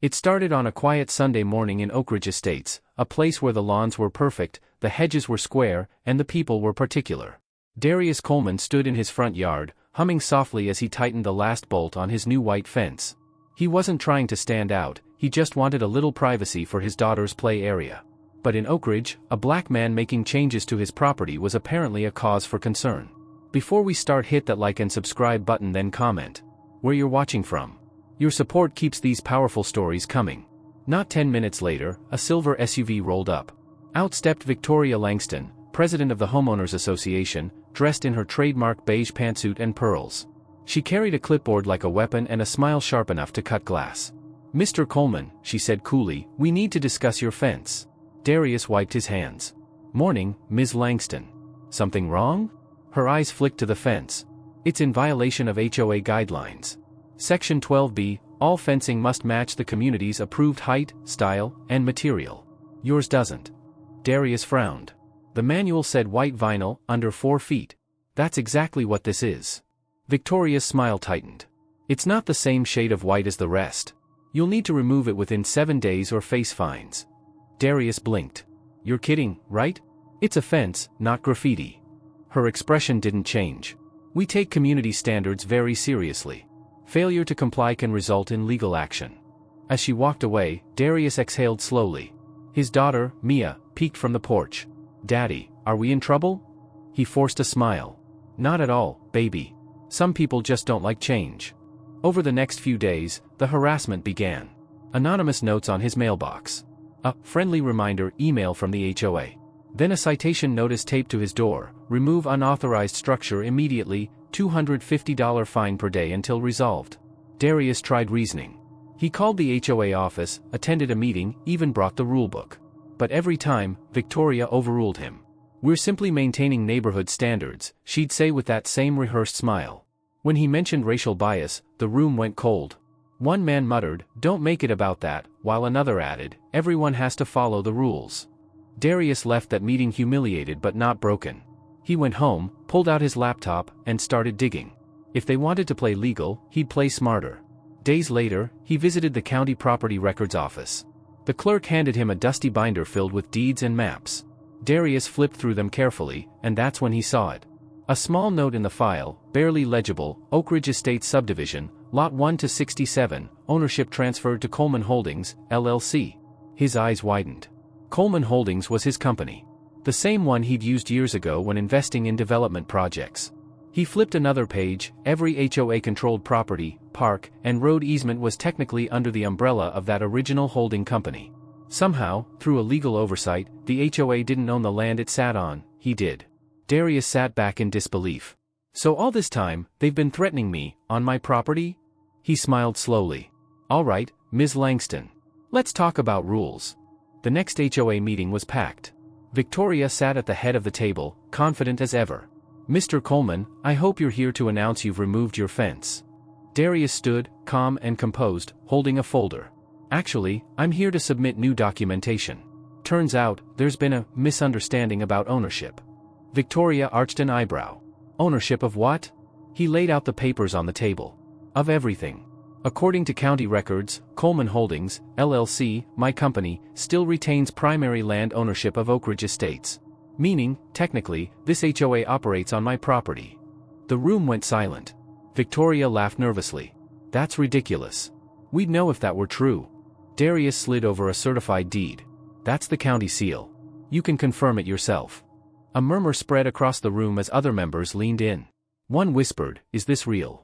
It started on a quiet Sunday morning in Oak Ridge Estates, a place where the lawns were perfect, the hedges were square, and the people were particular. Darius Coleman stood in his front yard, humming softly as he tightened the last bolt on his new white fence. He wasn't trying to stand out, he just wanted a little privacy for his daughter's play area. But in Oak Ridge, a black man making changes to his property was apparently a cause for concern. Before we start, hit that like and subscribe button, then comment where you're watching from. Your support keeps these powerful stories coming. Not 10 minutes later, a silver SUV rolled up. Out stepped Victoria Langston, president of the Homeowners Association, dressed in her trademark beige pantsuit and pearls. She carried a clipboard like a weapon and a smile sharp enough to cut glass. "Mr. Coleman," she said coolly, "we need to discuss your fence." Darius wiped his hands. "Morning, Ms. Langston. Something wrong?" Her eyes flicked to the fence. "It's in violation of HOA guidelines. Section 12B, all fencing must match the community's approved height, style, and material. Yours doesn't." Darius frowned. The manual said white vinyl, under 4 feet. That's exactly what this is. Victoria's smile tightened. "It's not the same shade of white as the rest. You'll need to remove it within 7 days or face fines." Darius blinked. "You're kidding, right? It's a fence, not graffiti." Her expression didn't change. "We take community standards very seriously. Failure to comply can result in legal action." As she walked away, Darius exhaled slowly. His daughter, Mia, peeked from the porch. "Daddy, are we in trouble?" He forced a smile. "Not at all, baby. Some people just don't like change." Over the next few days, the harassment began. Anonymous notes on his mailbox. A friendly reminder email from the HOA. Then a citation notice taped to his door: remove unauthorized structure immediately, $250 fine per day until resolved. Darius tried reasoning. He called the HOA office, attended a meeting, even brought the rulebook. But every time, Victoria overruled him. "We're simply maintaining neighborhood standards," she'd say with that same rehearsed smile. When he mentioned racial bias, the room went cold. One man muttered, "Don't make it about that," while another added, "Everyone has to follow the rules." Darius left that meeting humiliated but not broken. He went home, pulled out his laptop, and started digging. If they wanted to play legal, he'd play smarter. Days later, he visited the county property records office. The clerk handed him a dusty binder filled with deeds and maps. Darius flipped through them carefully, and that's when he saw it. A small note in the file, barely legible: Oak Ridge Estates Subdivision, Lot 1 to 67, ownership transferred to Coleman Holdings, LLC. His eyes widened. Coleman Holdings was his company. The same one he'd used years ago when investing in development projects. He flipped another page. Every HOA-controlled property, park, and road easement was technically under the umbrella of that original holding company. Somehow, through a legal oversight, the HOA didn't own the land it sat on. He did. Darius sat back in disbelief. "So all this time, they've been threatening me, on my property?" He smiled slowly. "All right, Ms. Langston. Let's talk about rules." The next HOA meeting was packed. Victoria sat at the head of the table, confident as ever. "Mr. Coleman, I hope you're here to announce you've removed your fence." Darius stood, calm and composed, holding a folder. "Actually, I'm here to submit new documentation. Turns out, there's been a misunderstanding about ownership." Victoria arched an eyebrow. "Ownership of what?" He laid out the papers on the table. "Of everything. According to county records, Coleman Holdings, LLC, my company, still retains primary land ownership of Oak Ridge Estates. Meaning, technically, this HOA operates on my property." The room went silent. Victoria laughed nervously. "That's ridiculous. We'd know if that were true." Darius slid over a certified deed. "That's the county seal. You can confirm it yourself." A murmur spread across the room as other members leaned in. One whispered, "Is this real?"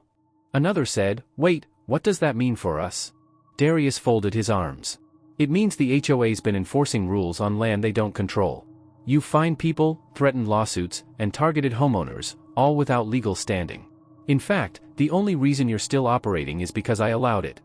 Another said, "Wait, what does that mean for us?" Darius folded his arms. "It means the HOA's been enforcing rules on land they don't control. You fined people, threatened lawsuits, and targeted homeowners, all without legal standing. In fact, the only reason you're still operating is because I allowed it."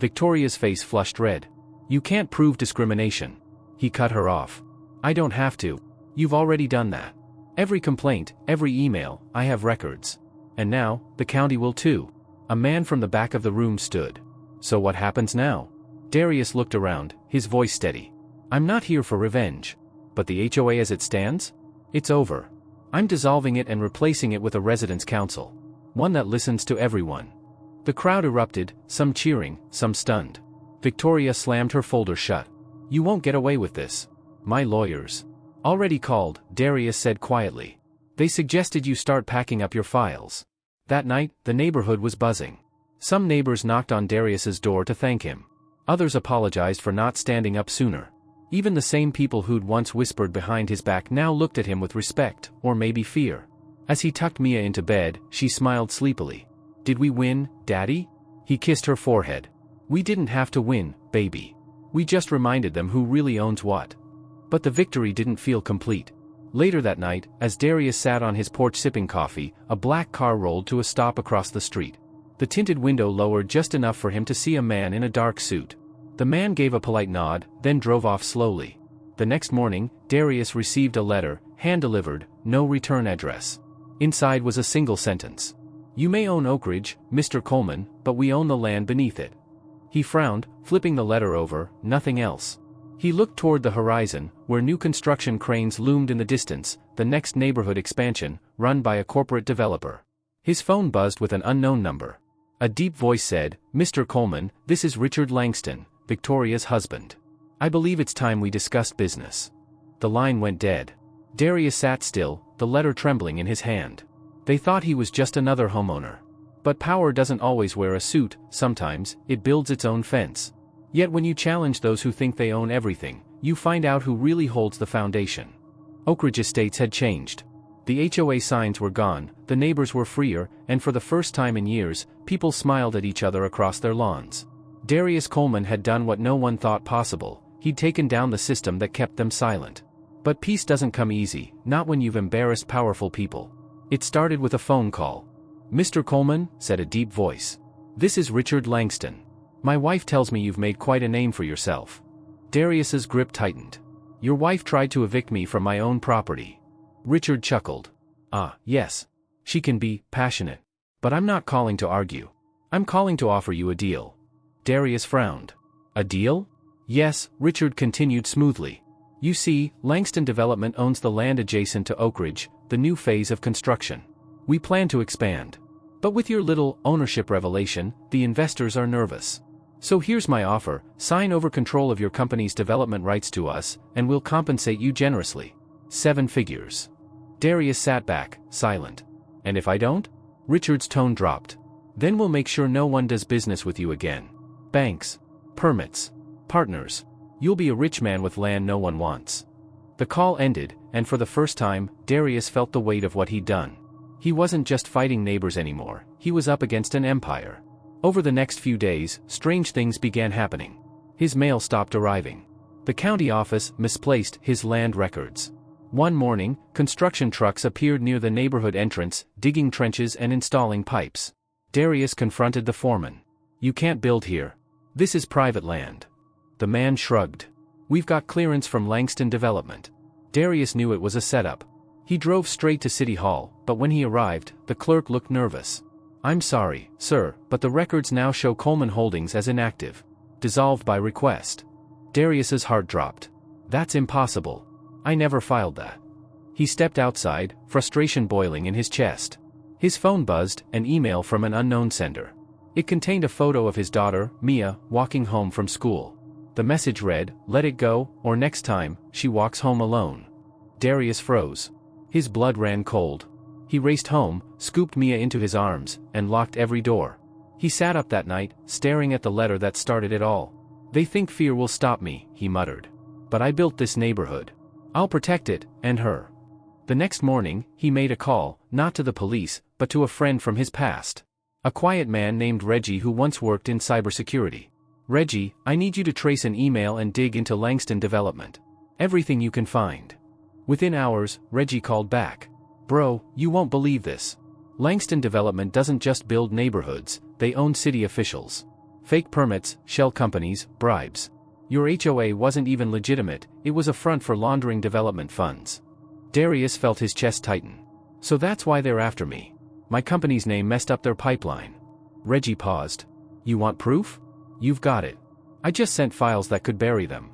Victoria's face flushed red. "You can't prove discrimination." He cut her off. "I don't have to. You've already done that. Every complaint, every email, I have records. And now, the county will too." A man from the back of the room stood. "So what happens now?" Darius looked around, his voice steady. "I'm not here for revenge. But the HOA as it stands? It's over. I'm dissolving it and replacing it with a residents' council. One that listens to everyone." The crowd erupted, some cheering, some stunned. Victoria slammed her folder shut. You won't get away with this. My lawyers. Already called, Darius said quietly. They suggested you start packing up your files. That night, the neighborhood was buzzing. Some neighbors knocked on Darius's door to thank him. Others apologized for not standing up sooner. Even the same people who'd once whispered behind his back now looked at him with respect, or maybe fear. As he tucked Mia into bed, she smiled sleepily. Did we win, Daddy? He kissed her forehead. We didn't have to win, baby. We just reminded them who really owns what. But the victory didn't feel complete. Later that night, as Darius sat on his porch sipping coffee, a black car rolled to a stop across the street. The tinted window lowered just enough for him to see a man in a dark suit. The man gave a polite nod, then drove off slowly. The next morning, Darius received a letter, hand-delivered, no return address. Inside was a single sentence. You may own Oak Ridge, Mr. Coleman, but we own the land beneath it. He frowned, flipping the letter over, nothing else. He looked toward the horizon, where new construction cranes loomed in the distance, the next neighborhood expansion, run by a corporate developer. His phone buzzed with an unknown number. A deep voice said, Mr. Coleman, this is Richard Langston, Victoria's husband. I believe it's time we discussed business. The line went dead. Darius sat still, the letter trembling in his hand. They thought he was just another homeowner. But power doesn't always wear a suit, sometimes, it builds its own fence. Yet when you challenge those who think they own everything, you find out who really holds the foundation. Oak Ridge Estates had changed. The HOA signs were gone, the neighbors were freer, and for the first time in years, people smiled at each other across their lawns. Darius Coleman had done what no one thought possible, he'd taken down the system that kept them silent. But peace doesn't come easy, not when you've embarrassed powerful people. It started with a phone call. Mr. Coleman, said a deep voice. This is Richard Langston. My wife tells me you've made quite a name for yourself. Darius's grip tightened. Your wife tried to evict me from my own property. Richard chuckled. Ah, yes. She can be passionate. But I'm not calling to argue. I'm calling to offer you a deal. Darius frowned. A deal? Yes, Richard continued smoothly. You see, Langston Development owns the land adjacent to Oak Ridge, the new phase of construction. We plan to expand. But with your little ownership revelation, the investors are nervous. So here's my offer, sign over control of your company's development rights to us, and we'll compensate you generously. 7 figures. Darius sat back, silent. And if I don't? Richard's tone dropped. Then we'll make sure no one does business with you again. Banks. Permits. Partners. You'll be a rich man with land no one wants. The call ended, and for the first time, Darius felt the weight of what he'd done. He wasn't just fighting neighbors anymore, he was up against an empire. Over the next few days, strange things began happening. His mail stopped arriving. The county office misplaced his land records. One morning, construction trucks appeared near the neighborhood entrance, digging trenches and installing pipes. Darius confronted the foreman. You can't build here. This is private land. The man shrugged. We've got clearance from Langston Development. Darius knew it was a setup. He drove straight to City Hall, but when he arrived, the clerk looked nervous. I'm sorry, sir, but the records now show Coleman Holdings as inactive. Dissolved by request. Darius's heart dropped. That's impossible. I never filed that. He stepped outside, frustration boiling in his chest. His phone buzzed, an email from an unknown sender. It contained a photo of his daughter, Mia, walking home from school. The message read, let it go, or next time, she walks home alone. Darius froze. His blood ran cold. He raced home, scooped Mia into his arms, and locked every door. He sat up that night, staring at the letter that started it all. They think fear will stop me, he muttered. But I built this neighborhood. I'll protect it, and her. The next morning, he made a call, not to the police, but to a friend from his past. A quiet man named Reggie who once worked in cybersecurity. Reggie, I need you to trace an email and dig into Langston Development. Everything you can find. Within hours, Reggie called back. Bro, you won't believe this. Langston Development doesn't just build neighborhoods, they own city officials. Fake permits, shell companies, bribes. Your HOA wasn't even legitimate, it was a front for laundering development funds. Darius felt his chest tighten. So that's why they're after me. My company's name messed up their pipeline. Reggie paused. You want proof? You've got it. I just sent files that could bury them.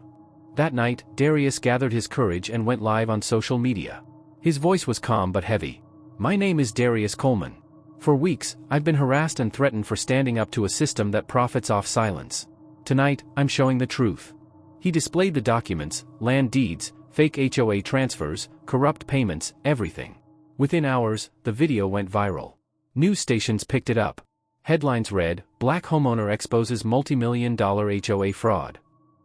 That night, Darius gathered his courage and went live on social media. His voice was calm but heavy. My name is Darius Coleman. For weeks, I've been harassed and threatened for standing up to a system that profits off silence. Tonight, I'm showing the truth. He displayed the documents, land deeds, fake HOA transfers, corrupt payments, everything. Within hours, the video went viral. News stations picked it up. Headlines read, "Black homeowner exposes multi-million-dollar HOA fraud."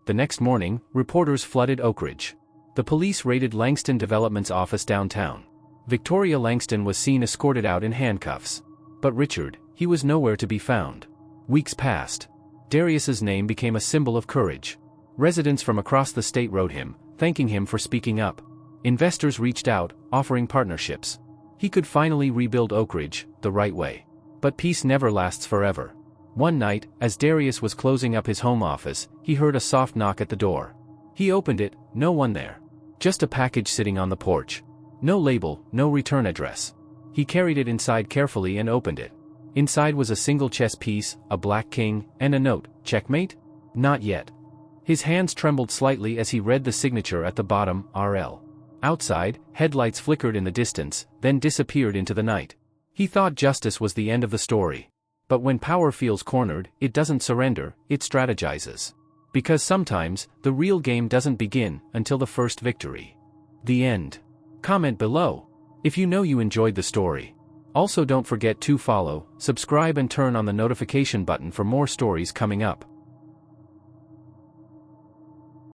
The next morning, reporters flooded Oak Ridge. The police raided Langston Development's office downtown. Victoria Langston was seen escorted out in handcuffs. But Richard, he was nowhere to be found. Weeks passed. Darius's name became a symbol of courage. Residents from across the state wrote him, thanking him for speaking up. Investors reached out, offering partnerships. He could finally rebuild Oak Ridge, the right way. But peace never lasts forever. One night, as Darius was closing up his home office, he heard a soft knock at the door. He opened it, no one there. Just a package sitting on the porch. No label, no return address. He carried it inside carefully and opened it. Inside was a single chess piece, a black king, and a note, "Checkmate?" "Not yet." His hands trembled slightly as he read the signature at the bottom, RL. Outside, headlights flickered in the distance, then disappeared into the night. He thought justice was the end of the story. But when power feels cornered, it doesn't surrender, it strategizes. Because sometimes, the real game doesn't begin until the first victory. The end. Comment below if you know you enjoyed the story. Also, don't forget to follow, subscribe and turn on the notification button for more stories coming up.